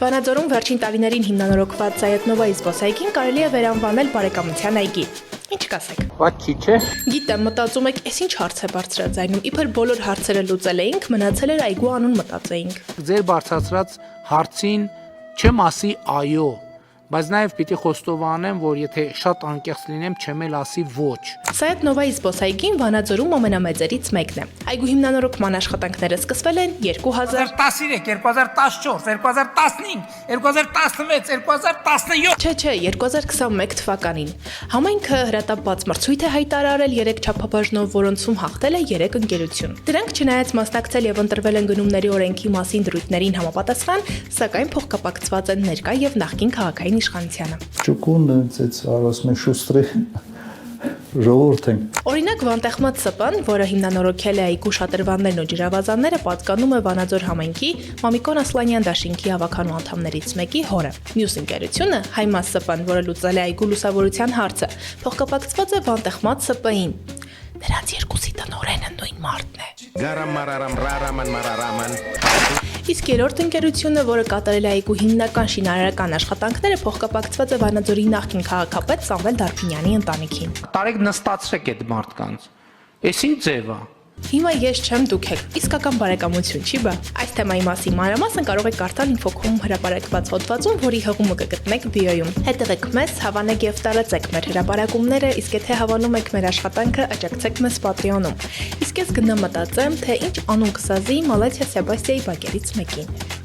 Վանաձորում վերջին տարիներին հիմնանորոգված Զայեթնովայի զբոսայգին կարելի է վերանվանել բարեկամության այգի։ Ինչ կասեք։ Բայց չի չէ։ Գիտեմ, մտածում եք, էս ինչ հարց է բարձրաձայնում։ Իբր բոլոր հարցերը լուծել էինք, մնացել էր այգու անուն մտածեինք։ Ձեր բարձրացրած հարցին չեմ ասի այո, բայց նաև պիտի խոստովանեմ, որ եթե շատ անկեղծ լինեմ, չեմ էլ ասի ոչ։ Զայեթնովայի զբոսայգին Վանաձորում ամենամեծերից մեկն է։ Այգու հիմնանորոգման աշխատանքները սկսվել են 2013, 2014, 2015, 2016, 2017։ Չէ, 2021 թվականին։ Համայնքը հրատապված մրցույթ է հայտարարել 3 չափաբաժնով, որոնցում հաղթել է 3 ընկերություն։ Դրանք չնայած մասնակցել եւ ընտրվել են գնումների օրենքի մասին դրույթներին համապատասխան, սակայն փոխկապակցված են ներկա եւ նախկին քաղաքային իշխանությանը։ Ճուկունը ցած արոսմե շուստրի ժողովուրդ են։ Օրինակ Վանտեղմատ ՍՊ-ն, որը հիմնանորոգել է այգու շատրվաններն ու ջրավազանները, պատկանում է Վանաձոր համայնքի Մամիկոն Ասլանյան դաշինքի ավականու անդամներից մեկի հորը։ Մյուս ընկերությունը Հայմաս ՍՊ-ն, որը լուծել է այգու լուսավորության հարցը, փոխկապակցված է Վանտեղմատ ՍՊ-ին։ Նրանց երկուսի տնօրենը նույն մարդն է։ Իսկ երրորդ ընկերությունը, որը կատարել է այգու հիմնական շինարարական աշխատանքները, փոխկապակցված է Վանաձորի նախկին քաղաքապետ Սամվել Դարփինյանի ընտանիքին։ Տարեք նստացրեք այդ մարդկանց։ Էս ինչ ձև է։ Հիմա ես չեմ, դուք եք։ Իսկական բարեկամություն չի բա։ Այս թեմայի մասին մանրամասն կարող եք կարդալ Infocom հրապարակված հոդվածում, որի հղումը կգտնեք բիոյում։ Հետևեք մեզ, հավանեք եւ տարածեք մեր հրապարակումները, իսկ եթե հավանում եք մեր աշխատանքը, աջակցեք մեզ Patreon-ում։ Իսկ ես գնամ մտածեմ, թե ինչ անուն կսազի Մալաթիա Սեբաստիայի բակերից մեկին։